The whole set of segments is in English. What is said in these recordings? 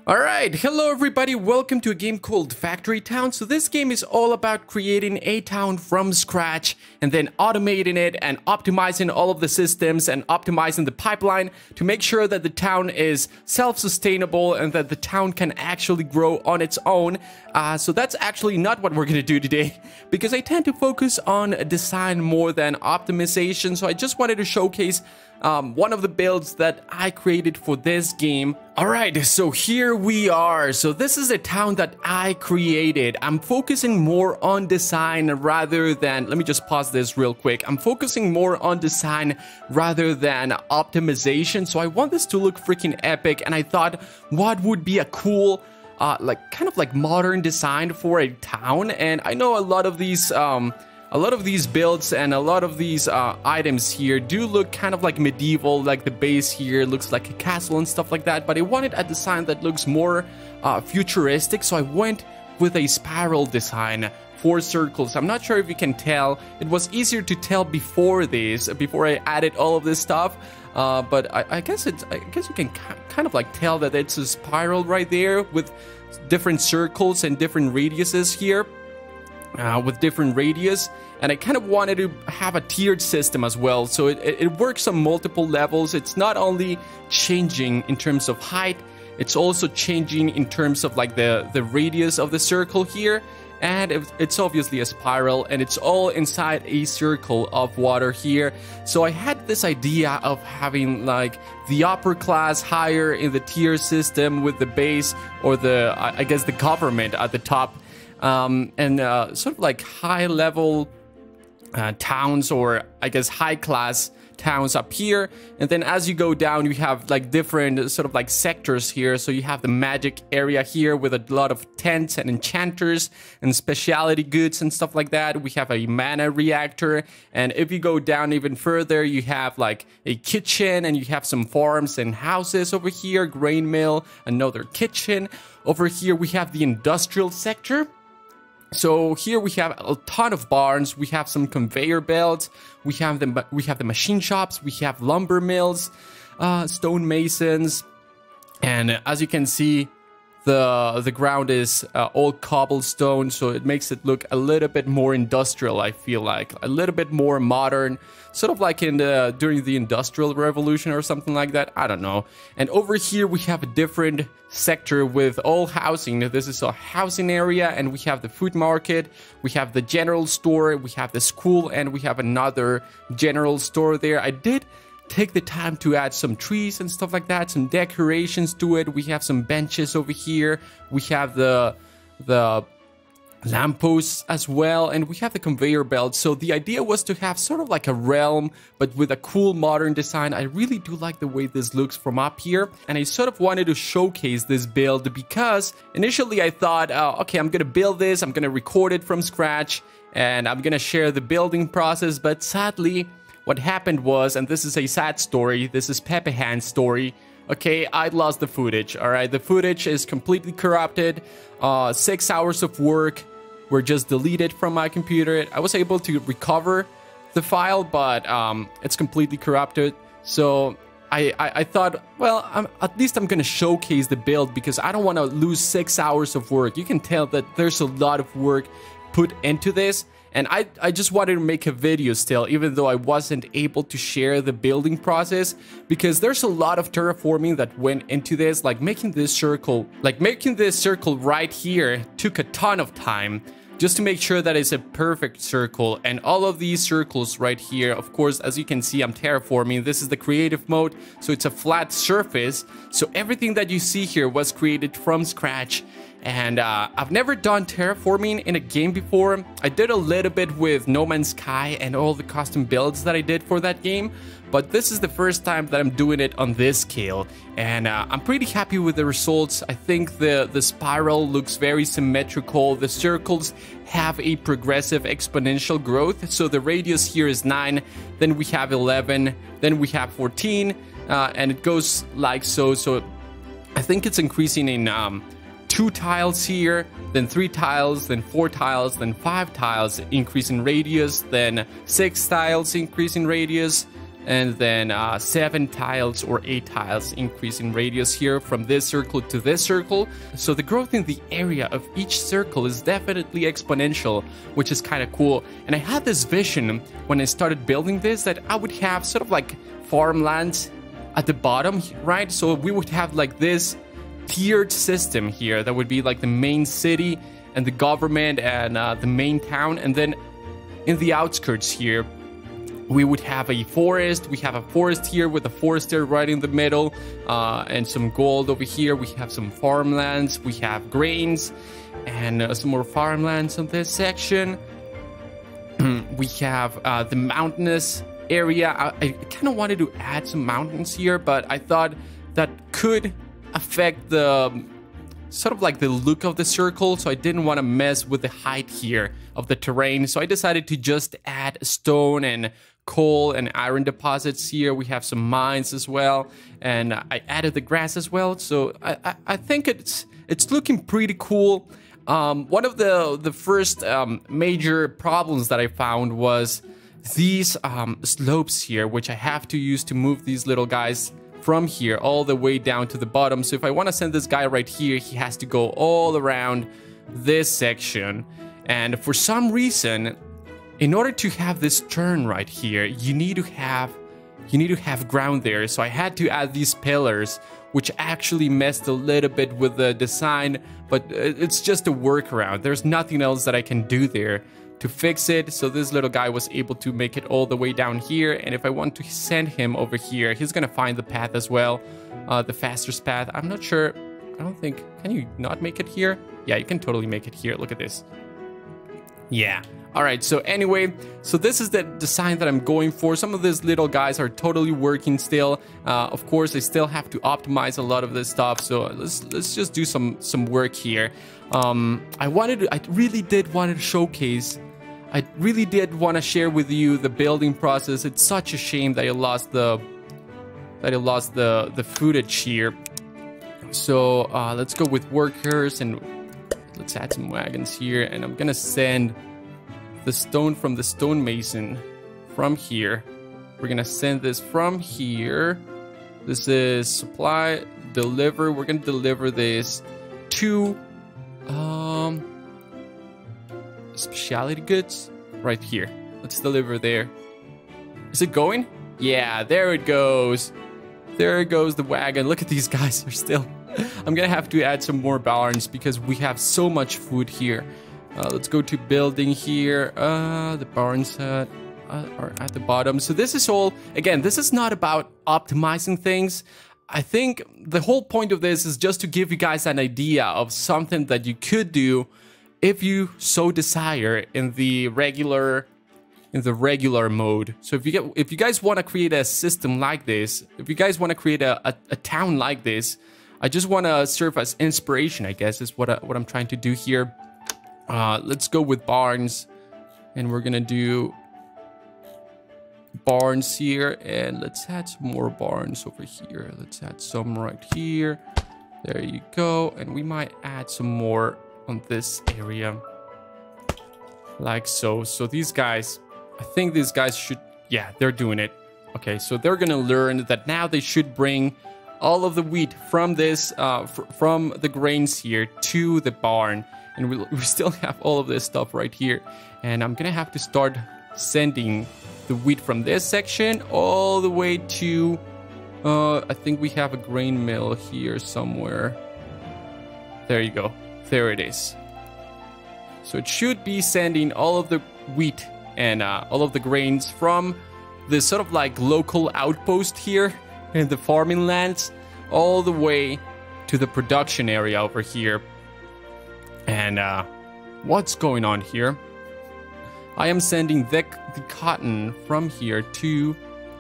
Alright, hello everybody, welcome to a game called Factory Town. So this game is all about creating a town from scratch and then automating it and optimizing all of the systems and optimizing the pipeline to make sure that the town is self-sustainable and that the town can actually grow on its own. So that's actually not what we're going to do today because I tend to focus on design more than optimization. So I just wanted to showcase one of the builds that I created for this game. Alright, so here we are. So this is a town that I created. I'm focusing more on design rather than, let me just pause this real quick. I'm focusing more on design rather than optimization. So I want this to look freaking epic, and I thought what would be a cool kind of like modern design for a town. And I know a lot of these builds and a lot of these items here do look kind of like medieval, like the base here looks like a castle and stuff like that, but I wanted a design that looks more futuristic, so I went with a spiral design for circles. I'm not sure if you can tell, it was easier to tell before I added all of this stuff, but I guess you can kind of like tell that it's a spiral right there with different circles and different radiuses here. With different radius, and I kind of wanted to have a tiered system as well, so it works on multiple levels. It's not only changing in terms of height, it's also changing in terms of like the radius of the circle here, and it's obviously a spiral, and it's all inside a circle of water here. So I had this idea of having like the upper class higher in the tier system with the base, or I guess the government at the top. And sort of like high-level towns, or I guess high-class towns up here. And then as you go down, you have like different sort of like sectors here. So you have the magic area here with a lot of tents and enchanters and specialty goods and stuff like that. We have a mana reactor. And if you go down even further, you have like a kitchen, and you have some farms and houses over here, grain mill, another kitchen. Over here, we have the industrial sector. So here we have a ton of barns, we have some conveyor belts, we have the machine shops, we have lumber mills, stone masons, and as you can see, the ground is all cobblestone, so it makes it look a little bit more industrial. I feel like a little bit more modern, sort of like during the Industrial Revolution or something like that. I don't know. And over here we have a different sector with all housing. This is a housing area, and we have the food market, we have the general store, we have the school, and we have another general store there. I did take the time to add some trees and stuff like that, some decorations to it. We have some benches over here, we have the lampposts as well, and we have the conveyor belt. So the idea was to have sort of like a realm, but with a cool modern design. I really do like the way this looks from up here, and I sort of wanted to showcase this build because initially I thought, okay, I'm gonna build this, I'm gonna record it from scratch, and I'm gonna share the building process. But sadly, what happened was, and this is a sad story, this is Pepe Hand's story, okay, I lost the footage, alright? The footage is completely corrupted. 6 hours of work were just deleted from my computer. I was able to recover the file, but it's completely corrupted. So I thought, well, at least I'm gonna showcase the build because I don't want to lose 6 hours of work. You can tell that there's a lot of work put into this. And I just wanted to make a video still, even though I wasn't able to share the building process, because there's a lot of terraforming that went into this, like making this circle right here took a ton of time just to make sure that it's a perfect circle. And all of these circles right here, of course, as you can see, I'm terraforming. This is the creative mode, so it's a flat surface. So everything that you see here was created from scratch. And I've never done terraforming in a game before. I did a little bit with No Man's Sky and all the custom builds that I did for that game, but this is the first time that I'm doing it on this scale, and I'm pretty happy with the results. I think the spiral looks very symmetrical. The circles have a progressive exponential growth, so the radius here is 9, then we have 11, then we have 14, and it goes like so. So I think it's increasing in 2 tiles here, then 3 tiles, then 4 tiles, then 5 tiles increase in radius, then 6 tiles increase in radius, and then 7 tiles or 8 tiles increase in radius here from this circle to this circle. So the growth in the area of each circle is definitely exponential, which is kind of cool. And I had this vision when I started building this that I would have sort of like farmlands at the bottom, right? So we would have like this tiered system here that would be like the main city and the government and the main town, and then in the outskirts here we would have a forest. We have a forest here with a forester right in the middle, and some gold over here. We have some farmlands, we have grains, and some more farmlands on this section. We have the mountainous area. I kind of wanted to add some mountains here, but I thought that could affect the sort of like the look of the circle, so I didn't want to mess with the height here of the terrain. So I decided to just add stone and coal and iron deposits here. We have some mines as well, and I added the grass as well. So I think it's looking pretty cool. One of the first major problems that I found was these slopes here, which I have to use to move these little guys from here all the way down to the bottom. So if I want to send this guy right here, he has to go all around this section. And for some reason, in order to have this turn right here, you need to have ground there. So I had to add these pillars, which actually messed a little bit with the design, but it's just a workaround. There's nothing else that I can do there to fix it. So this little guy was able to make it all the way down here, and if I want to send him over here, he's gonna find the path as well, the fastest path. I'm not sure. I don't think, can you not make it here? Yeah, you can totally make it here. Look at this. Yeah. All right, so anyway, so this is the design that I'm going for. Some of these little guys are totally working still. Of course, I still have to optimize a lot of this stuff, so let's just do some work here. I really did want to showcase. I really did want to share with you the building process. It's such a shame that I lost the footage here. So let's go with workers, and let's add some wagons here, and I'm gonna send the stone from the stonemason from here. We're gonna send this from here. This is supply, deliver. We're gonna deliver this to specialty goods right here. Let's deliver there. Is it going? Yeah, there it goes. There goes the wagon. Look at these guys. They're still... I'm gonna have to add some more barns because we have so much food here. Let's go to building here. The barns are at the bottom. So this is all, again, this is not about optimizing things. I think the whole point of this is just to give you guys an idea of something that you could do if you so desire in the regular mode. So if you guys want to create a system like this, if you guys want to create a town like this, I just want to serve as inspiration, I guess, is what I'm trying to do here. Let's go with barns, and we're gonna do barns here, and let's add some more barns over here. Let's add some right here. There you go. And we might add some more on this area like so. So these guys, I think these guys should, yeah, they're doing it. Okay, so they're gonna learn that now they should bring all of the wheat from this from the grains here to the barn. And we still have all of this stuff right here. And I'm gonna have to start sending the wheat from this section all the way to I think we have a grain mill here somewhere. There you go. There it is. So it should be sending all of the wheat and all of the grains from this sort of like local outpost here in the farming lands all the way to the production area over here. And what's going on here? I am sending the cotton from here to...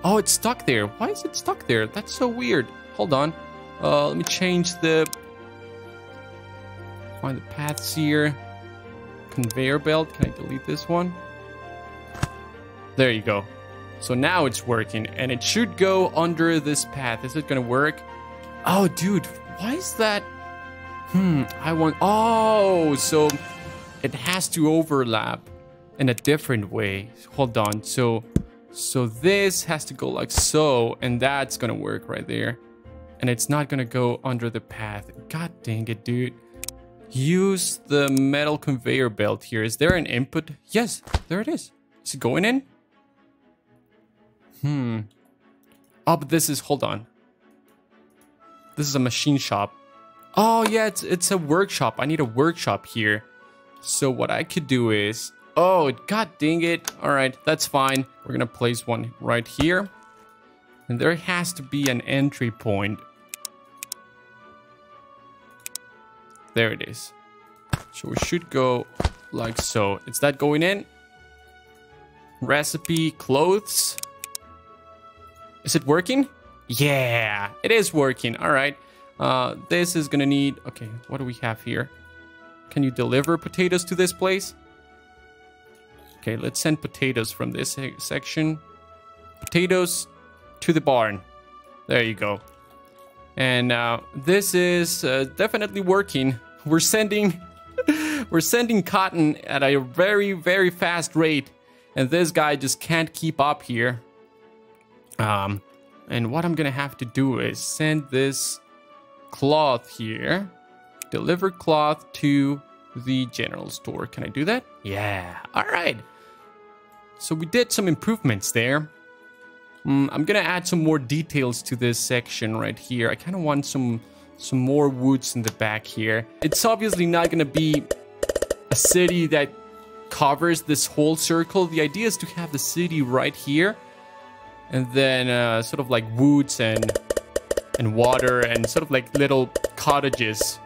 Oh, it's stuck there. Why is it stuck there? That's so weird. Hold on. Let me change the... Find the paths here. Conveyor belt. Can I delete this one? There you go. So now it's working, and it should go under this path. Is it gonna work? Oh, dude. Why is that... Oh, so it has to overlap in a different way. Hold on. So So this has to go like so, and that's gonna work right there. And it's not gonna go under the path. God dang it, dude. Use the metal conveyor belt here. Is there an input? Yes, there it is. Is it going in? Oh, but this is, hold on. This is a machine shop. Oh yeah, it's a workshop. I need a workshop here. So what I could do is, oh, god dang it. All right, that's fine. We're gonna place one right here. And there has to be an entry point. There it is. So we should go like so. Is that going in? Recipe, clothes. Is it working? Yeah, it is working. All right. This is gonna need, okay, what do we have here? Can you deliver potatoes to this place? Okay, let's send potatoes from this section. Potatoes to the barn. There you go. And this is definitely working. We're sending cotton at a very, very fast rate. And this guy just can't keep up here. And what I'm gonna have to do is send this cloth here. Deliver cloth to the general store. Can I do that? Yeah. All right. So we did some improvements there. I'm gonna add some more details to this section right here. I kind of want some more woods in the back here. It's obviously not gonna be a city that covers this whole circle. The idea is to have the city right here, and then sort of like woods and water and sort of like little cottages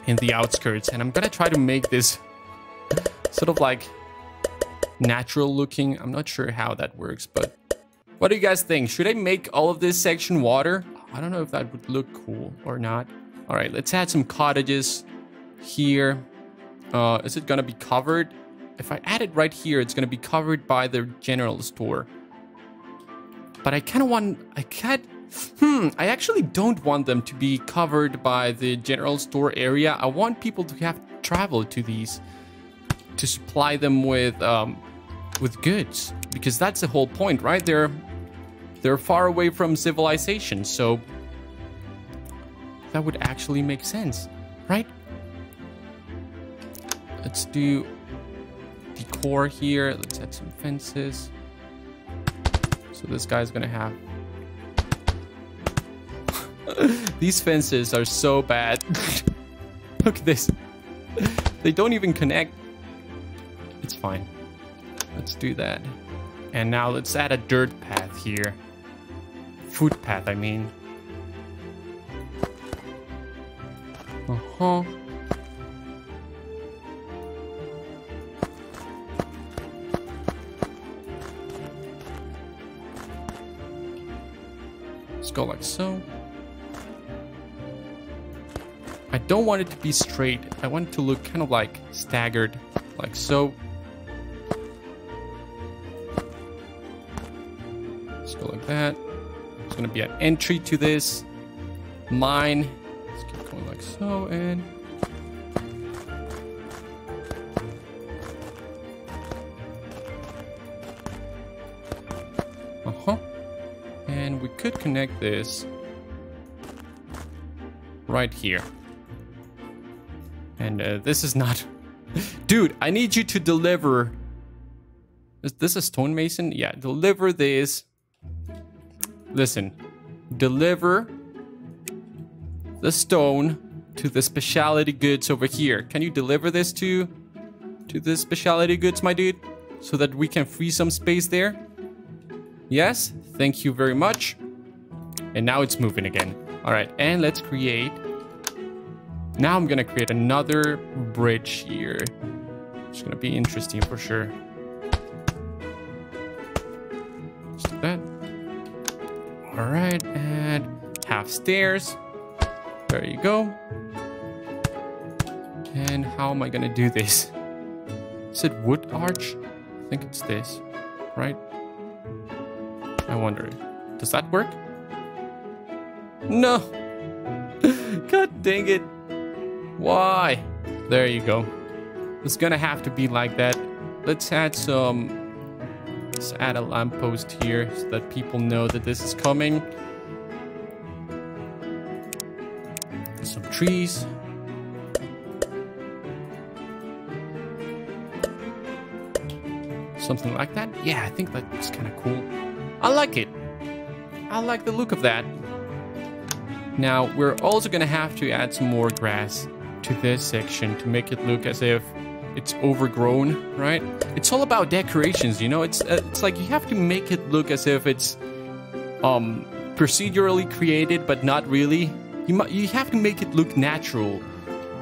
in the outskirts. And I'm gonna try to make this sort of like natural looking. I'm not sure how that works, but what do you guys think? Should I make all of this section water? I don't know if that would look cool or not. All right, let's add some cottages here. Is it gonna be covered? If I add it right here, it's gonna be covered by the general store. But I kind of want, I actually don't want them to be covered by the general store area. I want people to have to travel to these to supply them with goods, because that's the whole point, right? They're far away from civilization, so that would actually make sense, right? Let's do decor here. Let's add some fences. So this guy's gonna have these fences are so bad. Look at this. They don't even connect. It's fine. Let's do that. And now let's add a dirt path here. Footpath, I mean. Let's go like so. I don't want it to be straight. I want it to look kind of like staggered, like so. Let's go like that. There's gonna be an entry to this mine. Let's keep going like so, and and we could connect this right here. And this is not... Dude, I need you to deliver... Is this a stonemason? Yeah, deliver this. Listen. Deliver the stone to the specialty goods over here. Can you deliver this to the specialty goods, my dude? So that we can free some space there? Yes, thank you very much. And now it's moving again. All right, and let's create... Now I'm gonna create another bridge here. It's gonna be interesting for sure. Just do that. All right, and half stairs. There you go. And how am I gonna do this? Is it wood arch? I think it's this, right? I wonder, does that work? No. God dang it. Why? There you go. It's gonna have to be like that. Let's add some Let's add a lamppost here so that people know that this is coming. Some trees. Something like that. Yeah, I think that's kind of cool. I like it. I like the look of that. Now, we're also going to have to add some more grass to this section to make it look as if it's overgrown, right? It's all about decorations, you know? It's like you have to make it look as if it's procedurally created, but not really. You have to make it look natural.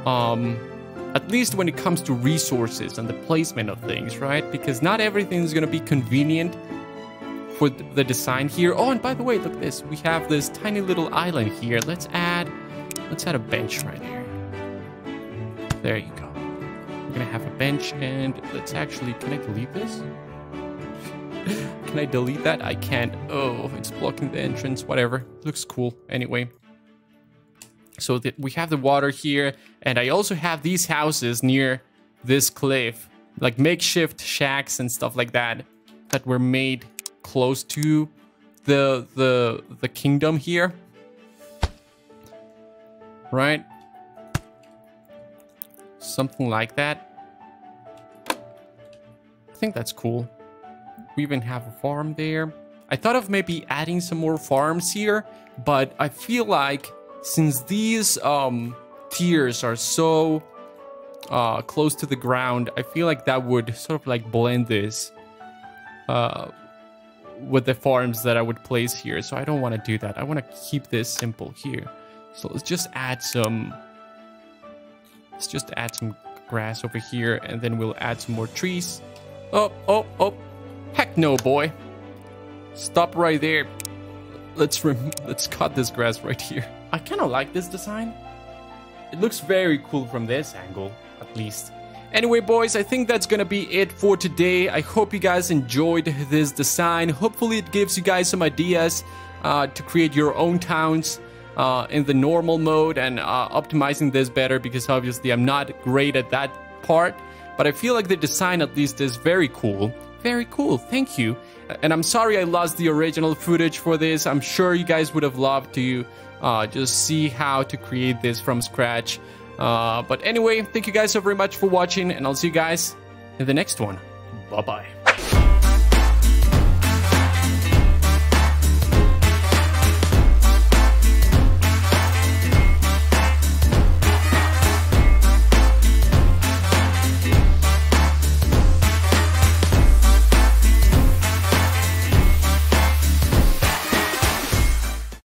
At least when it comes to resources and the placement of things, right? Because not everything is going to be convenient for the design here. Oh, and by the way, look at this. We have this tiny little island here. Let's add a bench right here. There you go. We're going to have a bench, and let's actually, can I delete this? Can I delete that? I can't. Oh, it's blocking the entrance. Whatever. Looks cool. Anyway. So we have the water here, and I also have these houses near this cliff, like makeshift shacks and stuff like that were made close to the kingdom here, right? Something like that. I think that's cool. We even have a farm there. I thought of maybe adding some more farms here, but I feel like since these tiers are so close to the ground, I feel like that would sort of like blend this with the farms that I would place here. So I don't want to do that. I want to keep this simple here. So let's just add some grass over here, and then we'll add some more trees. Oh, heck no, boy. Stop right there. Let's cut this grass right here. I kind of like this design. It looks very cool from this angle, at least. Anyway, boys, I think that's gonna be it for today. I hope you guys enjoyed this design. Hopefully it gives you guys some ideas to create your own towns in the normal mode, and optimizing this better, because obviously I'm not great at that part. But I feel like the design at least is very cool. Very cool, thank you. And I'm sorry I lost the original footage for this. I'm sure you guys would have loved to just see how to create this from scratch. But anyway, thank you guys so very much for watching, and I'll see you guys in the next one. Bye-bye.